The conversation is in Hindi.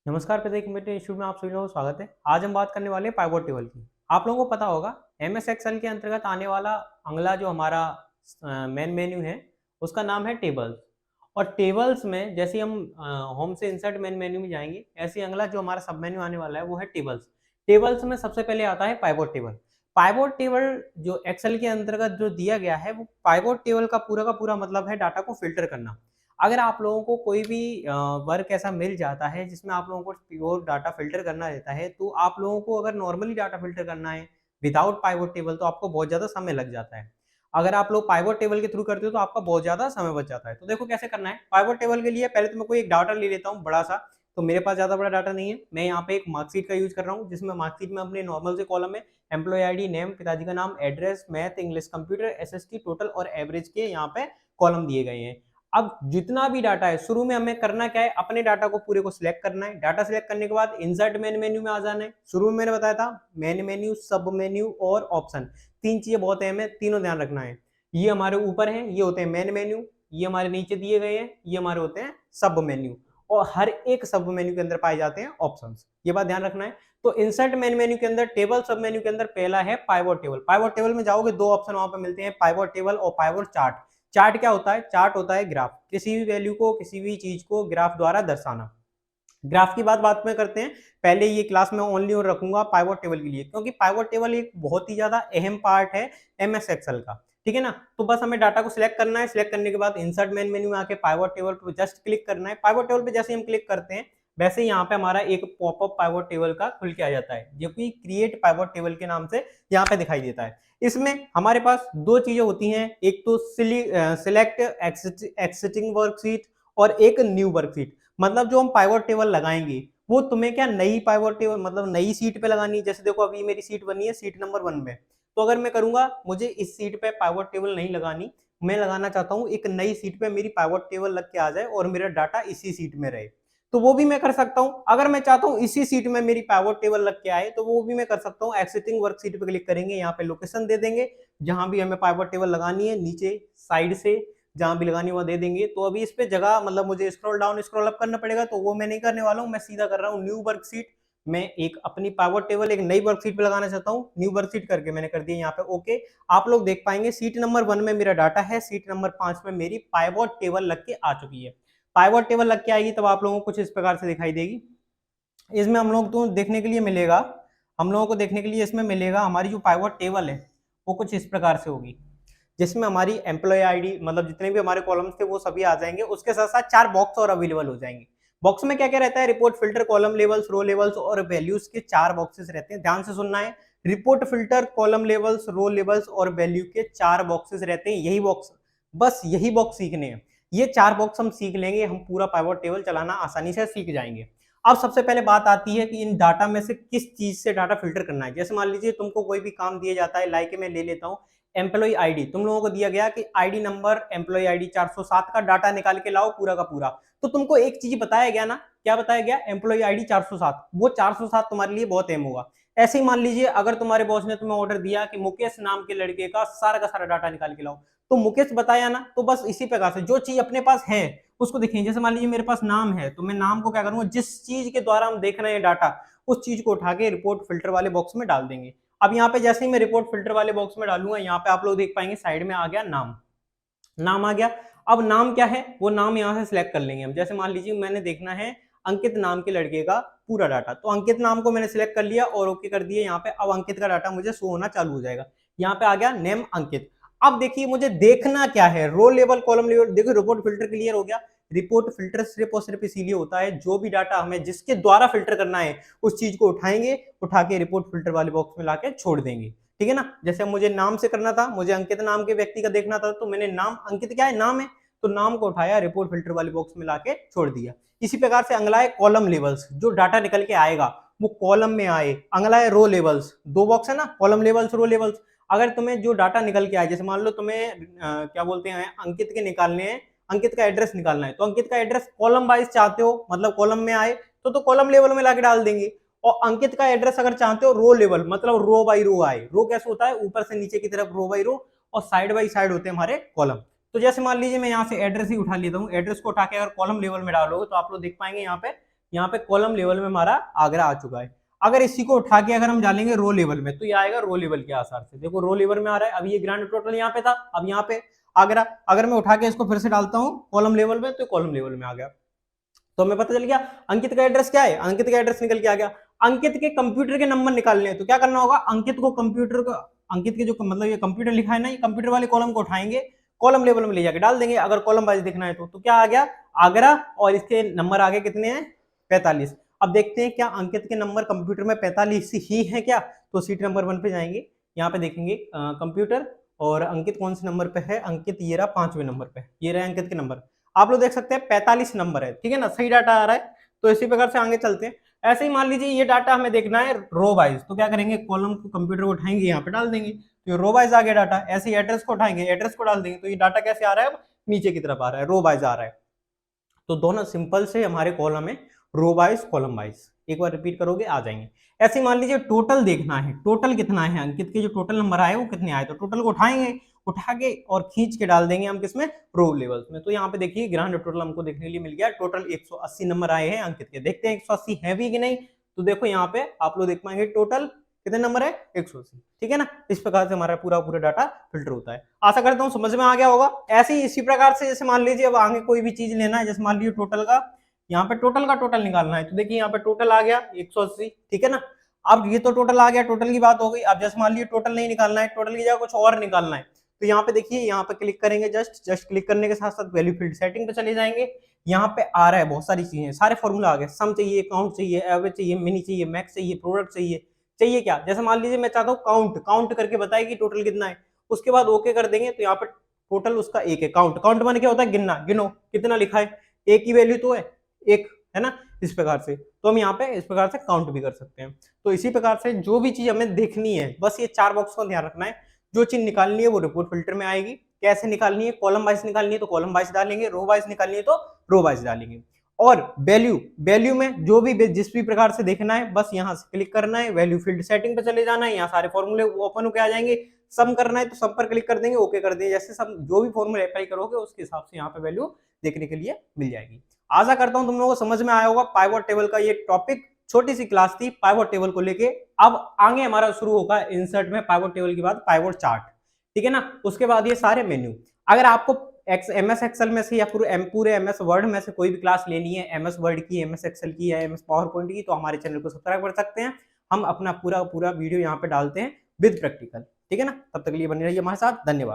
नमस्कार प्रत्येक मेरे इंस्टीट्यूट में आप सभी लोगों का स्वागत है। आज हम बात करने वाले हैं पाइवट टेबल की। आप लोगों को पता होगा एमएस एक्सेल के अंतर्गत आने वाला अगला जो हमारा मेन मेन्यू है उसका नाम है टेबल्स। और टेबल्स में जैसे हम होम से इंसर्ट मेन मेन्यू में जाएंगे, ऐसे ही अगला जो हमारा सब मेन्यू आने वाला है वो है टेबल्स। टेबल्स में सबसे पहले आता है पाइवट टेबल। पाइवट टेबल जो एक्सेल के अंतर्गत जो दिया गया है वो पाइवट टेबल का पूरा मतलब है डाटा को फिल्टर करना। अगर आप लोगों को कोई भी वर्क ऐसा मिल जाता है जिसमें आप लोगों को प्योर डाटा फिल्टर करना रहता है, तो आप लोगों को अगर नॉर्मली डाटा फिल्टर करना है विदाउट पाइवट टेबल तो आपको बहुत ज़्यादा समय लग जाता है। अगर आप लोग पाइवट टेबल के थ्रू करते हो तो आपका बहुत ज़्यादा समय बच जाता है। तो देखो कैसे करना है। पाइवट टेबल के लिए पहले तो मैं कोई एक डाटा ले लेता हूँ बड़ा-सा। तो मेरे पास ज़्यादा बड़ा डाटा नहीं है। मैं यहाँ पे एक मार्कशीट का यूज़ कर रहा हूँ, जिसमें मार्कशीट में अपने नॉर्मल से कॉलम में एम्प्लॉयी आईडी, नेम, पिताजी का नाम, address, math, English, computer, SST, total और एवरेज के यहाँ पे कॉलम दिए गए हैं। अब जितना भी डाटा है शुरू में हमें करना क्या है, अपने डाटा को पूरे को सिलेक्ट करना है। डाटा सिलेक्ट करने के बाद इंसर्ट मेन मेन्यू में आ जाना है। शुरू में मैंने बताया था मेन मेन्यू, सब मेन्यू और ऑप्शन, तीन चीजें बहुत अहम है, तीनों ध्यान रखना है। ये हमारे ऊपर है, ये होते हैं मेन मेन्यू। ये हमारे नीचे दिए गए हैं, ये हमारे होते हैं सब मेन्यू। और हर एक सब मेन्यू के अंदर पाए जाते हैं ऑप्शंस, ये बात ध्यान रखना है। तो इंसर्ट मेन मेन्यू के अंदर टेबल सब मेन्यू के अंदर पहला है पाइवट टेबल। पाइवट टेबल में जाओगे दो ऑप्शन वहां पे मिलते हैं, पाइवट टेबल और पाइवट चार्ट। चार्ट क्या होता है? चार्ट होता है ग्राफ, किसी भी वैल्यू को, किसी भी चीज को ग्राफ द्वारा दर्शाना। ग्राफ की बात में करते हैं। पहले ये क्लास में ओनली और रखूंगा पाइवट टेबल के लिए, क्योंकि पाइवट टेबल एक बहुत ही ज्यादा अहम पार्ट है एमएस एक्सेल का। ठीक है ना। तो बस हमें डाटा को सिलेक्ट करना है। सिलेक्ट करने के बाद इंसर्ट मेन मेन्यू में आके पाइवट टेबल पर जस्ट क्लिक करना है। पाइवट टेबल पे जैसे हम क्लिक करते हैं वैसे ही यहाँ पे हमारा एक पॉपअप पाइवट टेबल का खुल के आ जाता है, जो कि क्रिएट पाइवट टेबल के नाम से यहाँ पे दिखाई देता है। इसमें हमारे पास दो चीजें होती हैं, एक तो सिलेक्ट एक्सिस्टिंग वर्कशीट और एक न्यू वर्कशीट। मतलब जो हम पाइवट टेबल लगाएंगे वो तुम्हें क्या नई पाइवट टेबल मतलब नई सीट पे लगानी है। जैसे देखो अभी मेरी सीट बनी है सीट नंबर 1 में। तो अगर मैं करूंगा, मुझे इस सीट पे पाइवट टेबल नहीं लगानी, मैं लगाना चाहता हूँ एक नई सीट पे मेरी पाइवट टेबल लग के आ जाए और मेरा डाटा इसी सीट में रहे, तो वो भी मैं कर सकता हूँ। अगर मैं चाहता हूँ इसी सीट में मेरी पाइवट टेबल लग के आए तो वो भी मैं कर सकता हूँ। एक्सिस्टिंग वर्कशीट पे क्लिक करेंगे, यहाँ पे लोकेशन दे देंगे जहां भी हमें पाइवट टेबल लगानी है, नीचे साइड से जहां भी लगानी है वहां दे देंगे। तो अभी इस पे जगह मतलब मुझे स्क्रॉल डाउन स्क्रॉल अप करना पड़ेगा, तो वो मैं नहीं करने वाला हूँ। मैं सीधा कर रहा हूँ न्यू वर्कशीट। मैं एक अपनी पाइवट टेबल एक नई वर्कशीट पे लगाना चाहता हूँ। न्यू वर्कशीट करके मैंने कर दिया यहाँ पे ओके। आप लोग देख पाएंगे सीट नंबर 1 में मेरा डाटा है, सीट नंबर 5 में मेरी पाइवट टेबल लग के आ चुकी है। पाइवट टेबल लग के आएगी तब आप लोगों को कुछ इस प्रकार से दिखाई देगी। इसमें हम लोग तो देखने के लिए मिलेगा, हम लोगों को देखने के लिए इसमें मिलेगा हमारी जो पाइवट टेबल है वो कुछ इस प्रकार से होगी, जिसमें हमारी एम्प्लॉय आईडी मतलब जितने भी हमारे कॉलम्स थे वो सभी आ जाएंगे। उसके साथ साथ 4 बॉक्स और अवेलेबल हो जाएंगे। बॉक्स में क्या क्या रहता है? रिपोर्ट फिल्टर, कॉलम लेवल्स, रो लेवल्स और वैल्यूज के 4 बॉक्सेस रहते हैं। ध्यान से सुनना है। रिपोर्ट फिल्टर, कॉलम लेवल्स, रो लेवल्स और वैल्यू के 4 बॉक्सेस रहते हैं। यही बॉक्स, बस यही बॉक्स सीखने हैं। ये 4 बॉक्स हम सीख लेंगे, हम पूरा पाइवट टेबल चलाना आसानी से सीख जाएंगे। अब सबसे पहले बात आती है कि इन डाटा में से किस चीज से डाटा फिल्टर करना है। जैसे मान लीजिए तुमको कोई भी काम दिया जाता है, लाइक मैं ले लेता हूँ एम्प्लॉय आईडी। तुम लोगों को दिया गया कि आईडी नंबर एम्प्लॉय आईडी 407 का डाटा निकाल के लाओ पूरा का पूरा। तो तुमको एक चीज बताया गया ना, क्या बताया गया? Employee ID 407। वो 407 तुम्हारे लिए बहुत अहम होगा। ऐसे ही मान लीजिए अगर तुम्हारे बॉस ने तुम्हें ऑर्डर दिया कि मुकेश नाम के लड़के का सारा डाटा निकाल के लाओ, तो मुकेश बताया ना। तो बस इसी प्रकार से जो चीज अपने पास है उसको देखें। जैसे मान लीजिए मेरे पास नाम है, तो मैं नाम को क्या करूंगा, जिस चीज के द्वारा हम देख रहे हैं डाटा, उस चीज को उठा के रिपोर्ट फिल्टर वाले बॉक्स में डाल देंगे। अब यहाँ पे जैसे ही मैं रिपोर्ट फिल्टर वाले बॉक्स में डालूंगा, यहाँ पे आप लोग देख पाएंगे साइड में आ गया नाम। नाम आ गया। अब नाम क्या है, वो नाम यहाँ से सिलेक्ट कर लेंगे हम। जैसे मान लीजिए मैंने देखना है अंकित नाम के लड़के का पूरा डाटा, तो अंकित नाम को मैंने सिलेक्ट कर लिया और ओके कर दिया यहाँ पे। अब अंकित का डाटा मुझे शो होना चालू हो जाएगा। यहाँ पे आ गया नेम अंकित। अब देखिए मुझे देखना क्या है, रो लेवल, कॉलम लेवल। देखो रिपोर्ट फिल्टर क्लियर हो गया। रिपोर्ट फिल्टर सिर्फ और सिर्फ इसीलिए होता है, जो भी डाटा हमें जिसके द्वारा फिल्टर करना है उस चीज को उठाएंगे, उठा के रिपोर्ट फिल्टर वाले बॉक्स में लाके छोड़ देंगे। ठीक है ना। जैसे मुझे नाम से करना था, मुझे अंकित नाम के व्यक्ति का देखना था, तो मैंने नाम, अंकित क्या है, नाम है, तो नाम को उठाया रिपोर्ट फिल्टर वाले बॉक्स में लाके छोड़ दिया। इसी प्रकार से अगला है कॉलम लेवल्स, जो डाटा निकल के आएगा वो कॉलम में आए। अगला है रो लेवल्स, दो बॉक्स है ना, कॉलम लेवल्स, रो लेवल्स। अगर तुम्हें जो डाटा निकल के आए, जैसे मान लो तुम्हें क्या बोलते हैं, अंकित के निकालने हैं, अंकित का एड्रेस निकालना है, तो अंकित का एड्रेस कॉलम वाइज चाहते हो, मतलब कॉलम में आए, तो कॉलम लेवल में लाके डाल देंगे। और अंकित का एड्रेस अगर चाहते हो रो लेवल, मतलब रो बाई रो आए। रो कैसे होता है, ऊपर से नीचे की तरफ रो बाई रो, और साइड बाई साइड होते हैं हमारे कॉलम। तो जैसे मान लीजिए मैं यहाँ से एड्रेस ही उठा लेता हूँ, एड्रेस को उठा के अगर कॉलम लेवल में डालोगे तो आप लोग देख पाएंगे यहाँ पे यहाँ पे कॉलम लेवल में हमारा आगरा आ चुका है। अगर इसी को उठा के अगर हम डालेंगे रो लेवल में तो ये आएगा रो लेवल के आसार से। देखो रो लेवल में आ रहा है, अब ये ग्रांड टोटल यहाँ पे था, अब यहाँ पे आगरा। अगर मैं उठा के इसको फिर से डालता हूँ कॉलम लेवल में तो कॉलम लेवल में आ गया। तो हमें पता चल गया अंकित का एड्रेस क्या है, अंकित का एड्रेस निकल के आ गया। अंकित के कंप्यूटर के नंबर निकालने हैं तो क्या करना होगा, अंकित को कंप्यूटर का, अंकित के जो मतलब ये कंप्यूटर लिखा है ना, ये कंप्यूटर वाले कॉलम को उठाएंगे, कॉलम लेवल में ले जाके डाल देंगे। अगर कॉलम वाइज देखना है तो क्या आ गया, आगरा, और इसके नंबर आगे कितने हैं, 45। अब देखते हैं क्या अंकित के नंबर कंप्यूटर में 45 ही है क्या, तो सीट नंबर 1 पे जाएंगे, यहाँ पे देखेंगे कंप्यूटर, और अंकित कौन से नंबर पे है, अंकित ये रहा 5वें नंबर पे, ये रहे अंकित के नंबर। आप लोग देख सकते हैं 45 नंबर है, ठीक है ना, सही डाटा आ रहा है। तो इसी प्रकार से आगे चलते हैं। ऐसे ही मान लीजिए ये डाटा हमें देखना है रो वाइज, तो क्या करेंगे, कॉलम को कंप्यूटर को उठाएंगे, यहाँ पे डाल देंगे, तो ये रो वाइज आ गया डाटा। ऐसे ही एड्रेस को उठाएंगे, एड्रेस को डाल देंगे, तो ये डाटा कैसे आ रहा है, अब नीचे की तरफ आ रहा है, रो वाइज आ रहा है। तो दोनों सिंपल से हमारे कॉलम है रो वाइज कॉलम वाइज। एक बार रिपीट करोगे आ जाएंगे। ऐसे मान लीजिए टोटल देखना है, टोटल कितना है, अंकित के जो टोटल नंबर आए वो कितने आए, तो टोटल को उठाएंगे, उठा के और खींच के डाल देंगे हम किसमें, रो लेवल्स में। तो यहाँ पे देखिए ग्रांड टोटल हमको देखने के लिए मिल गया, टोटल 180 नंबर आए हैं अंकित के। देखते हैं 180 है भी कि नहीं, तो देखो यहाँ पे आप लोग देख पाएंगे टोटल कितने नंबर है, 180, ठीक है ना। इस प्रकार से हमारा पूरा डाटा फिल्टर होता है। आशा करता हूँ समझ में आ गया होगा। ऐसे ही इसी प्रकार से जैसे मान लीजिए अब आगे कोई भी चीज लेना है, जैसे मान लीजिए टोटल का, यहाँ पे टोटल का टोटल निकालना है, तो देखिए यहाँ पे टोटल आ गया 180, ठीक है ना। अब ये तो टोटल आ गया, टोटल की बात हो गई। अब जैसे मान लीजिए टोटल नहीं निकालना है, टोटल की जगह कुछ और निकालना है, तो यहाँ पे देखिए यहाँ पे क्लिक करेंगे, जस्ट क्लिक करने के साथ साथ वैल्यू फील्ड सेटिंग पे चले जाएंगे। यहाँ पे आ रहा है बहुत सारी चीजें, सारे फॉर्मूला आ गए, सम चाहिए, काउंट चाहिए, एवरेज चाहिए, मिनी चाहिए, मैक्स चाहिए, प्रोडक्ट चाहिए क्या। जैसे मान लीजिए मैं चाहता हूँ काउंट करके बताए कि टोटल कितना है, उसके बाद ओके कर देंगे, तो यहाँ पे टोटल उसका एक है, काउंट माने क्या होता है, गिनना, गिनो कितना लिखा है, एक ही वैल्यू तो है, एक है ना। इस प्रकार से तो हम यहाँ पे इस प्रकार से काउंट भी कर सकते हैं। तो इसी प्रकार से जो भी चीज हमें देखनी है, बस ये 4 बॉक्स का ध्यान रखना है। जो चीज निकालनी है वो रिपोर्ट फिल्टर में आएगी। कैसे निकालनी है, कॉलम वाइज निकालनी है तो कॉलम वाइज डालेंगे, रो वाइज निकालनी है तो रो वाइज डालेंगे। और वैल्यू में जो भी जिस भी प्रकार से देखना है, बस यहाँ से क्लिक करना है, वैल्यू फील्ड सेटिंग पे चले जाना है, यहाँ सारे फॉर्मूले ओपन होके आ जाएंगे। सम करना है तो सम पर क्लिक कर देंगे, ओके कर देंगे। जैसे सम जो भी फॉर्मूला अप्लाई करोगे उसके हिसाब से यहाँ पे वैल्यू देखने के लिए मिल जाएगी। आशा करता हूं तुम लोगों को समझ में आया होगा पाइवट टेबल का ये टॉपिक। छोटी सी क्लास थी पाइवट टेबल को लेके। अब आगे हमारा शुरू होगा इंसर्ट में पाइवट टेबल के बाद पाइवट चार्ट, ठीक है ना। उसके बाद ये सारे मेन्यू। अगर आपको एमएस एक्सेल में से या पूरे एमएस वर्ड में से कोई भी क्लास लेनी है, एमएस वर्ड की, एमएस एक्सेल की या एमएस पावर पॉइंट की, तो हमारे चैनल को सब्सक्राइब कर सकते हैं। हम अपना पूरा वीडियो यहाँ पे डालते हैं विद प्रैक्टिकल, ठीक है ना। तब तक के लिए बने रहिए हमारे साथ, धन्यवाद।